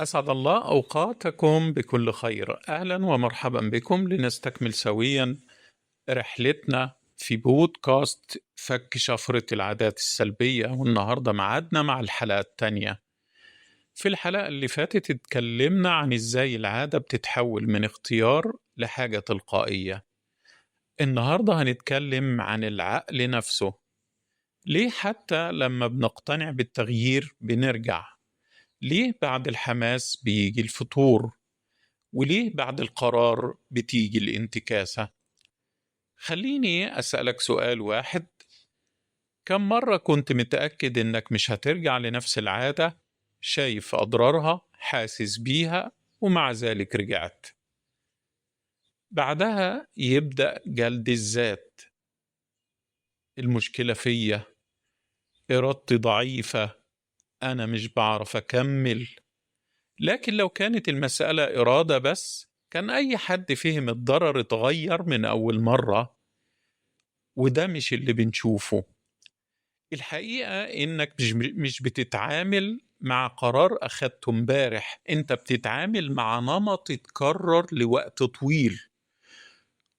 أسعد الله أوقاتكم بكل خير. أهلا ومرحبا بكم لنستكمل سويا رحلتنا في بودكاست فك شفرة العادات السلبية، والنهاردة معادنا مع الحلقة الثانية. في الحلقة اللي فاتت اتكلمنا عن إزاي العادة بتتحول من اختيار لحاجة تلقائية. النهاردة هنتكلم عن العقل نفسه. ليه حتى لما بنقتنع بالتغيير بنرجع؟ ليه بعد الحماس بيجي الفتور؟ وليه بعد القرار بتيجي الانتكاسة؟ خليني أسألك سؤال واحد: كم مرة كنت متأكد إنك مش هترجع لنفس العادة، شايف أضرارها، حاسس بيها، ومع ذلك رجعت؟ بعدها يبدأ جلد الذات. المشكلة فيا، إرادتي ضعيفة، أنا مش بعرف أكمل. لكن لو كانت المسألة إرادة بس، كان أي حد فهم الضرر اتغير من أول مرة. وده مش اللي بنشوفه. الحقيقة إنك مش بتتعامل مع قرار أخدته امبارح، أنت بتتعامل مع نمط يتكرر لوقت طويل.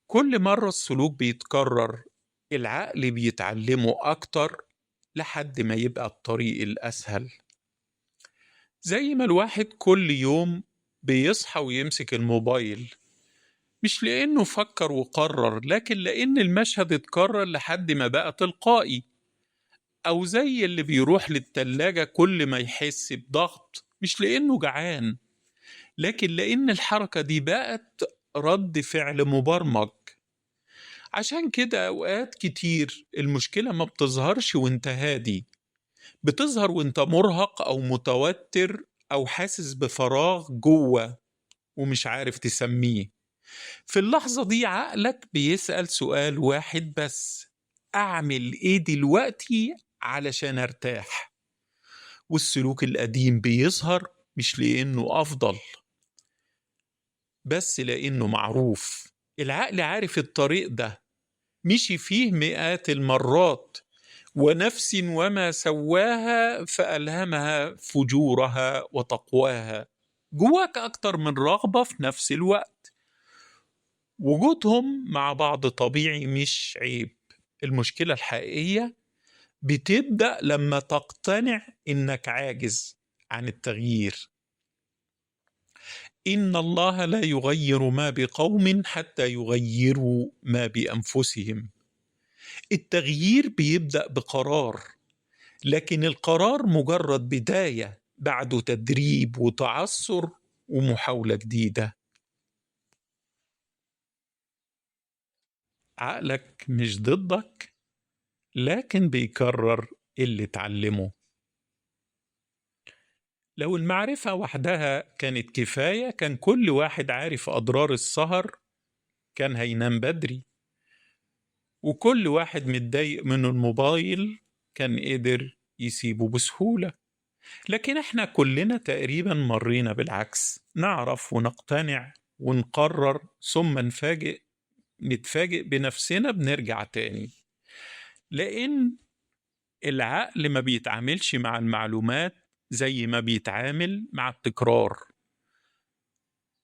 كل مرة السلوك بيتكرر، العقل بيتعلمه أكتر لحد ما يبقى الطريق الأسهل. زي ما الواحد كل يوم بيصحى ويمسك الموبايل، مش لأنه فكر وقرر، لكن لأن المشهد اتكرر لحد ما بقى تلقائي. أو زي اللي بيروح للتلاجة كل ما يحس بضغط، مش لأنه جعان، لكن لأن الحركة دي بقت رد فعل مبرمج. عشان كده أوقات كتير المشكلة ما بتظهرش وانت هادي، بتظهر وانت مرهق أو متوتر أو حاسس بفراغ جوه ومش عارف تسميه. في اللحظة دي عقلك بيسأل سؤال واحد بس: أعمل إيه دلوقتي علشان أرتاح؟ والسلوك القديم بيظهر مش لأنه أفضل، بس لأنه معروف. العقل عارف الطريق ده، مشي فيه مئات المرات. ونفس وما سواها فألهمها فجورها وتقواها. جواك أكتر من رغبة في نفس الوقت، وجودهم مع بعض طبيعي مش عيب. المشكلة الحقيقية بتبدأ لما تقتنع إنك عاجز عن التغيير. إن الله لا يغير ما بقوم حتى يغيروا ما بأنفسهم. التغيير بيبدأ بقرار، لكن القرار مجرد بداية بعده تدريب وتعثر ومحاولة جديدة. عقلك مش ضدك، لكن بيكرر اللي اتعلمه. لو المعرفة وحدها كانت كفاية، كان كل واحد عارف أضرار السهر كان هينام بدري، وكل واحد متضايق من الموبايل كان قدر يسيبه بسهولة. لكن احنا كلنا تقريبا مرينا بالعكس: نعرف ونقتنع ونقرر، ثم نتفاجئ بنفسنا بنرجع تاني. لأن العقل ما بيتعاملش مع المعلومات زي ما بيتعامل مع التكرار.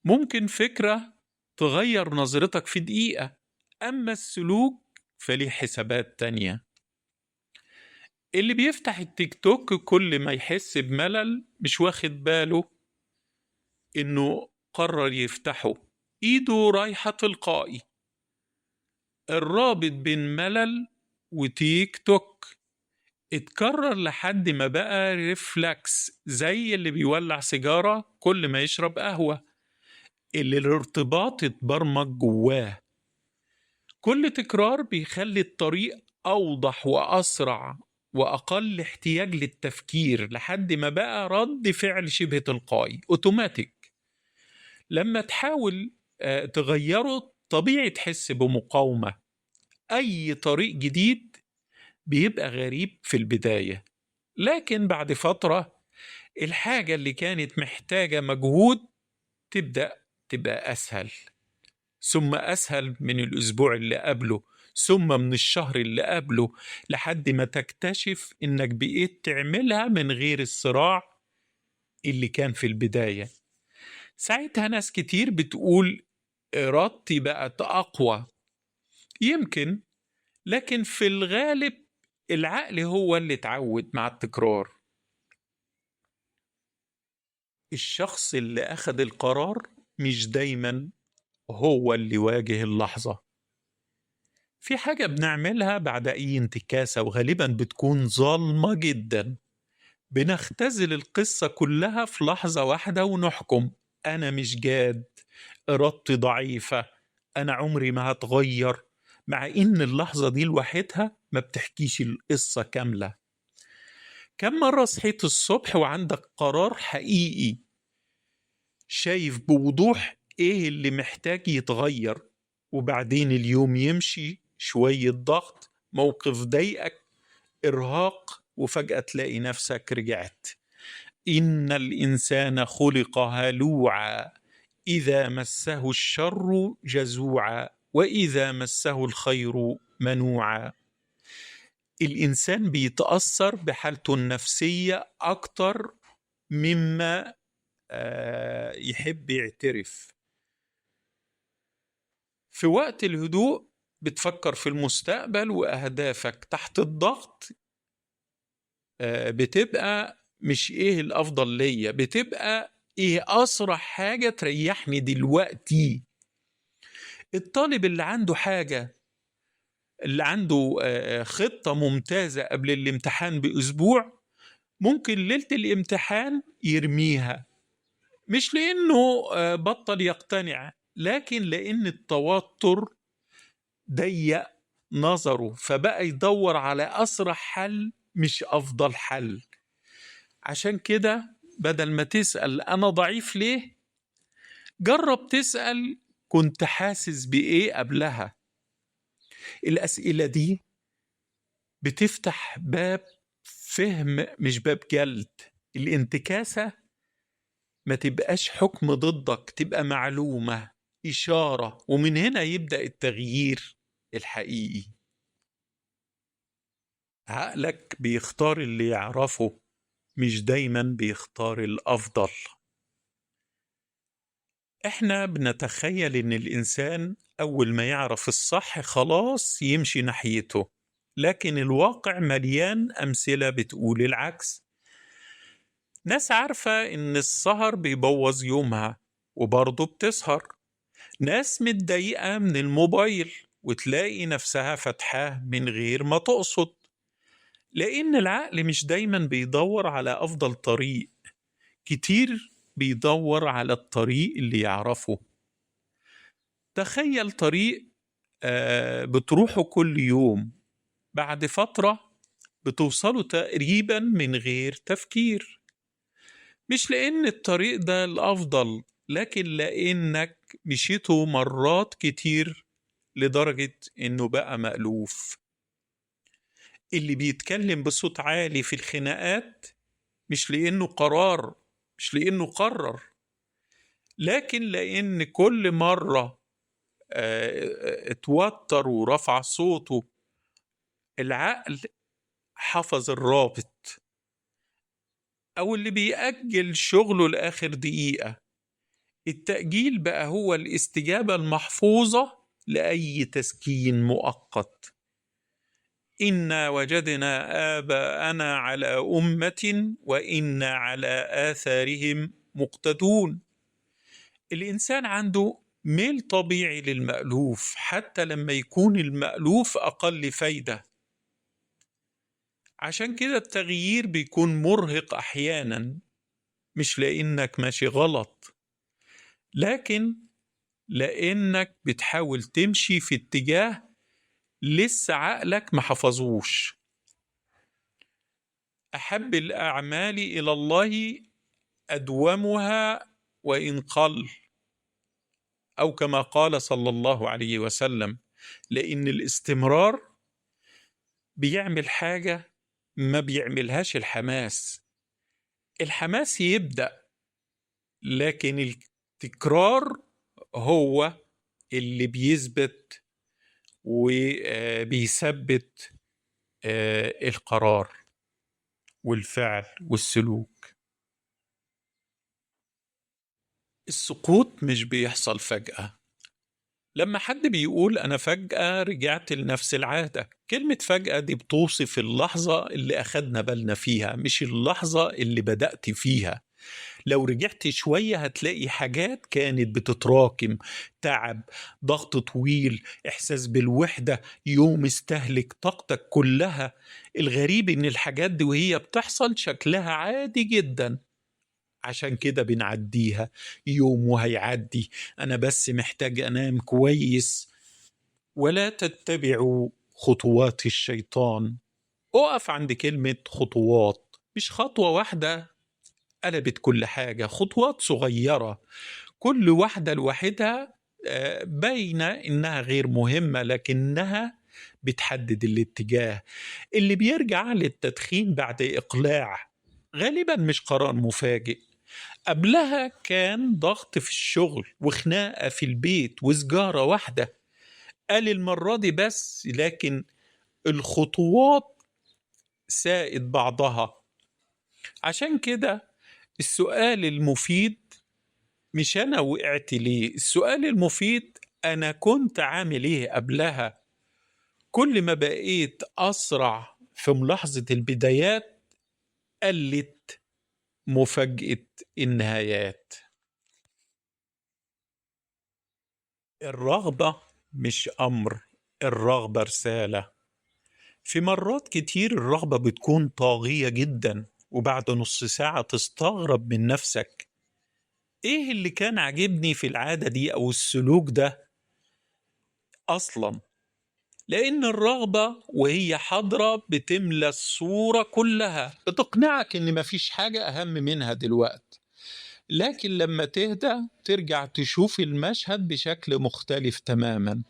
ممكن فكرة تغير نظرتك في دقيقة، أما السلوك فليه حسابات تانية. اللي بيفتح التيك توك كل ما يحس بملل مش واخد باله إنه قرر يفتحه، إيده رايحة تلقائي. الرابط بين ملل وتيك توك اتكرر لحد ما بقى ريفلكس، زي اللي بيولع سيجارة كل ما يشرب قهوة، اللي الارتباط اتبرمج جواه. كل تكرار بيخلي الطريق أوضح وأسرع وأقل احتياج للتفكير، لحد ما بقى رد فعل شبه تلقائي أوتوماتيك. لما تحاول تغيره طبيعي تحس بمقاومة. أي طريق جديد بيبقى غريب في البداية، لكن بعد فترة الحاجة اللي كانت محتاجة مجهود تبدأ تبقى أسهل، ثم أسهل من الأسبوع اللي قبله، ثم من الشهر اللي قبله، لحد ما تكتشف إنك بقيت تعملها من غير الصراع اللي كان في البداية. ساعتها ناس كتير بتقول إرادتي بقت أقوى، يمكن، لكن في الغالب العقل هو اللي اتعود مع التكرار. الشخص اللي أخذ القرار مش دايما هو اللي واجه اللحظة. في حاجة بنعملها بعد أي انتكاسة وغالبا بتكون ظالمة جدا، بنختزل القصة كلها في لحظة واحدة ونحكم: أنا مش جاد، إرادتي ضعيفة، أنا عمري ما هتغير، مع إن اللحظة دي لوحدها ما بتحكيش القصة كاملة. كم مرة صحيت الصبح وعندك قرار حقيقي، شايف بوضوح إيه اللي محتاج يتغير، وبعدين اليوم يمشي، شوية ضغط، موقف ضايقك، إرهاق، وفجأة تلاقي نفسك رجعت. إن الإنسان خلق هلوعا، إذا مسه الشر جزوعا، وإذا مسه الخير منوعا. الإنسان بيتأثر بحالته النفسية أكتر مما يحب يعترف. في وقت الهدوء بتفكر في المستقبل وأهدافك. تحت الضغط بتبقى مش إيه الأفضل ليا، بتبقى إيه أسرع حاجة تريحني دلوقتي. الطالب اللي عنده حاجة، اللي عنده خطة ممتازة قبل الامتحان بأسبوع، ممكن ليلة الامتحان يرميها، مش لأنه بطل يقتنع، لكن لأن التوتر ضيق نظره، فبقى يدور على أسرع حل مش أفضل حل. عشان كده بدل ما تسأل أنا ضعيف ليه، جرب تسأل كنت حاسس بإيه قبلها. الأسئلة دي بتفتح باب فهم مش باب جلد. الانتكاسة ما تبقاش حكم ضدك، تبقى معلومة، إشارة، ومن هنا يبدأ التغيير الحقيقي. عقلك بيختار اللي يعرفه، مش دايما بيختار الأفضل. احنا بنتخيل ان الانسان اول ما يعرف الصح خلاص يمشي ناحيته، لكن الواقع مليان امثلة بتقول العكس. ناس عارفة ان السهر بيبوظ يومها وبرضه بتسهر، ناس متضايقة من الموبايل وتلاقي نفسها فتحاه من غير ما تقصد، لان العقل مش دايما بيدور على افضل طريق، كتير بيدور على الطريق اللي يعرفه. تخيل طريق بتروحه كل يوم، بعد فترة بتوصله تقريبا من غير تفكير، مش لأن الطريق ده الأفضل، لكن لأنك مشيته مرات كتير لدرجة إنه بقى مألوف. اللي بيتكلم بصوت عالي في الخناقات مش لأنه قرار، مش لأنه قرر، لكن لأن كل مرة اتوتر ورفع صوته، العقل حفظ الرابط. أو اللي بيأجل شغله لآخر دقيقة، التأجيل بقى هو الاستجابة المحفوظة لأي تسكين مؤقت. إنا وجدنا آباءنا على أمة وإنا على آثارهم مقتدون. الإنسان عنده ميل طبيعي للمألوف حتى لما يكون المألوف أقل فايدة. عشان كده التغيير بيكون مرهق أحيانا، مش لأنك ماشي غلط، لكن لأنك بتحاول تمشي في اتجاه لسه عقلك ما حفظوش. أحب الأعمال إلى الله أدومها وإن قل، أو كما قال صلى الله عليه وسلم، لأن الاستمرار بيعمل حاجة ما بيعملهاش الحماس. الحماس يبدأ، لكن التكرار هو اللي بيثبت وبيثبت القرار والفعل والسلوك. السقوط مش بيحصل فجأة. لما حد بيقول أنا فجأة رجعت لنفس العادة، كلمة فجأة دي بتوصف اللحظة اللي أخدنا بالنا فيها، مش اللحظة اللي بدأت فيها. لو رجعت شوية هتلاقي حاجات كانت بتتراكم: تعب، ضغط طويل، إحساس بالوحدة، يوم استهلك طاقتك كلها. الغريب إن الحاجات دي وهي بتحصل شكلها عادي جدا، عشان كده بنعديها. يوم وهيعدي، أنا بس محتاج أنام كويس. ولا تتبعوا خطوات الشيطان. أقف عند كلمة خطوات، مش خطوة واحدة قلبت كل حاجة، خطوات صغيرة كل واحدة لوحدها باينة إنها غير مهمة، لكنها بتحدد الاتجاه. اللي بيرجع للتدخين بعد إقلاع غالبا مش قرار مفاجئ، قبلها كان ضغط في الشغل وخناقة في البيت وسجارة واحدة. قال المرة دي بس، لكن الخطوات سائد بعضها. عشان كده السؤال المفيد مش أنا وقعت ليه، السؤال المفيد أنا كنت عامل إيه قبلها. كل ما بقيت أسرع في ملاحظة البدايات قلت مفاجأة النهايات. الرغبة مش أمر، الرغبة رسالة. في مرات كتير الرغبة بتكون طاغية جدا، وبعد نص ساعة تستغرب من نفسك: إيه اللي كان عاجبني في العادة دي أو السلوك ده أصلا؟ لأن الرغبة وهي حاضرة بتملى الصورة كلها، بتقنعك إن مفيش حاجة أهم منها دلوقتي. لكن لما تهدى ترجع تشوف المشهد بشكل مختلف تماما.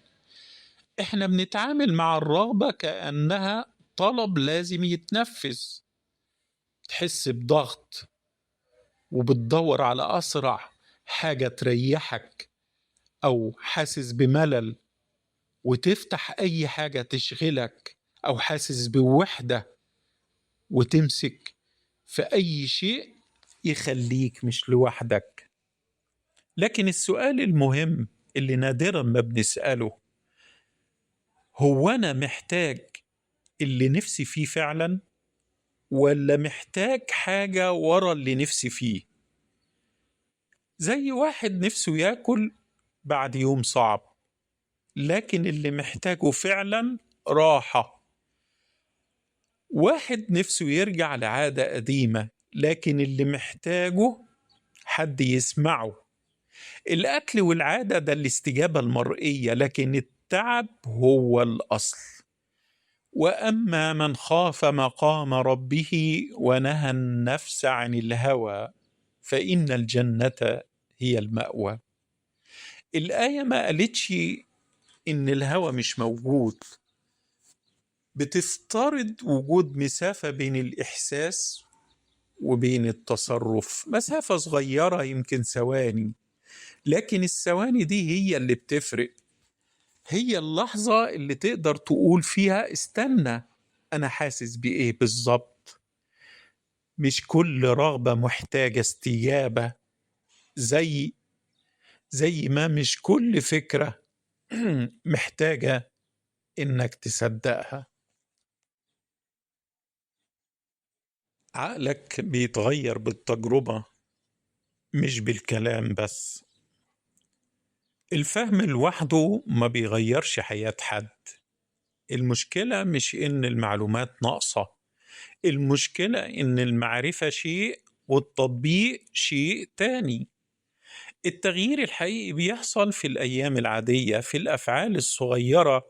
إحنا بنتعامل مع الرغبة كأنها طلب لازم يتنفذ. تحس بضغط وبتدور على أسرع حاجة تريحك، أو حاسس بملل وتفتح أي حاجة تشغلك، أو حاسس بوحدة وتمسك في أي شيء يخليك مش لوحدك. لكن السؤال المهم اللي نادرا ما بنسأله: هو أنا محتاج اللي نفسي فيه فعلا، ولا محتاج حاجة ورا اللي نفسي فيه؟ زي واحد نفسه ياكل بعد يوم صعب، لكن اللي محتاجه فعلا راحة. واحد نفسه يرجع لعادة قديمة، لكن اللي محتاجه حد يسمعه. الأكل والعادة ده الاستجابة المرئية، لكن التعب هو الأصل. وأما من خاف مقام ربه ونهى النفس عن الهوى فإن الجنة هي المأوى. الآية ما قالتش إن الهوى مش موجود، بتفترض وجود مسافة بين الإحساس وبين التصرف، مسافة صغيرة يمكن ثواني، لكن الثواني دي هي اللي بتفرق. هي اللحظة اللي تقدر تقول فيها استنى، أنا حاسس بإيه بالظبط. مش كل رغبة محتاجة استجابة، زي ما مش كل فكرة محتاجة إنك تصدقها. عقلك بيتغير بالتجربة، مش بالكلام بس. الفهم لوحده ما بيغيرش حياة حد. المشكلة مش إن المعلومات ناقصة، المشكلة إن المعرفة شيء والتطبيق شيء تاني. التغيير الحقيقي بيحصل في الأيام العادية، في الأفعال الصغيرة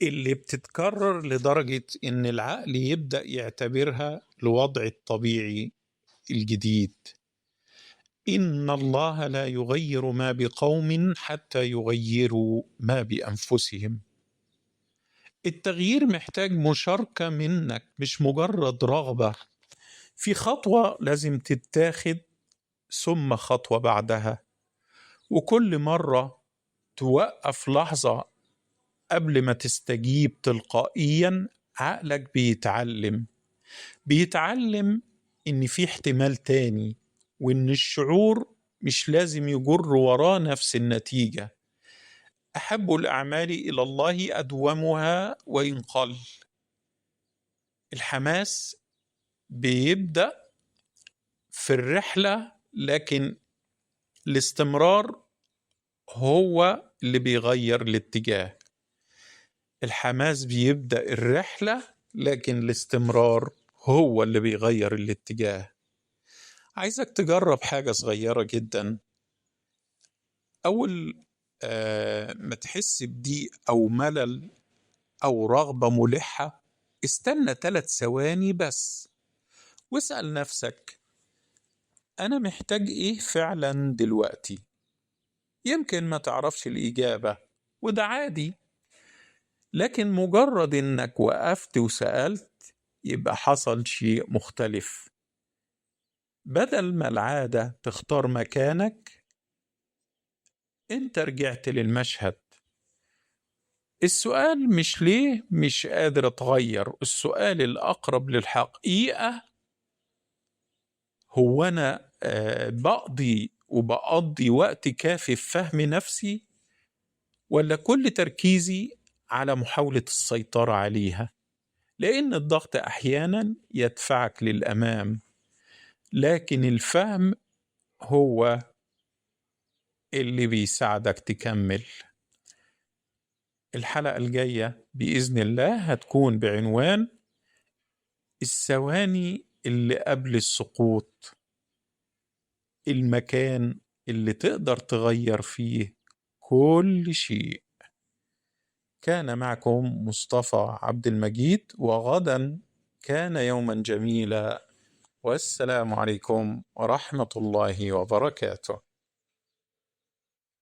اللي بتتكرر لدرجة إن العقل يبدأ يعتبرها الوضع الطبيعي الجديد. إن الله لا يغير ما بقوم حتى يغيروا ما بأنفسهم. التغيير محتاج مشاركة منك، مش مجرد رغبة. في خطوة لازم تتاخد، ثم خطوة بعدها، وكل مرة توقف لحظة قبل ما تستجيب تلقائيا. عقلك بيتعلم إن في احتمال تاني، وإن الشعور مش لازم يجر وراه نفس النتيجة. أحب الأعمال إلى الله أدومها وإن قل. الحماس بيبدأ في الرحلة، لكن الاستمرار هو اللي بيغير الاتجاه. الحماس بيبدأ الرحلة، لكن الاستمرار هو اللي بيغير الاتجاه. عايزك تجرب حاجة صغيرة جدا. أول ما تحس بضيق أو ملل أو رغبة ملحة، استنى 3 ثواني بس واسأل نفسك: أنا محتاج إيه فعلا دلوقتي؟ يمكن ما تعرفش الإجابة، وده عادي، لكن مجرد إنك وقفت وسألت يبقى حصل شيء مختلف. بدل ما العادة تختار مكانك، أنت رجعت للمشهد. السؤال مش ليه مش قادر أتغير، السؤال الأقرب للحقيقة هو أنا بقضي وقت كافي في فهم نفسي، ولا كل تركيزي على محاولة السيطرة عليها؟ لأن الضغط أحيانا يدفعك للأمام، لكن الفهم هو اللي بيساعدك تكمل. الحلقة الجاية بإذن الله هتكون بعنوان الثواني اللي قبل السقوط، المكان اللي تقدر تغير فيه كل شيء. كان معكم مصطفى عبد المجيد، وغدا كان يوما جميلا، والسلام عليكم ورحمة الله وبركاته.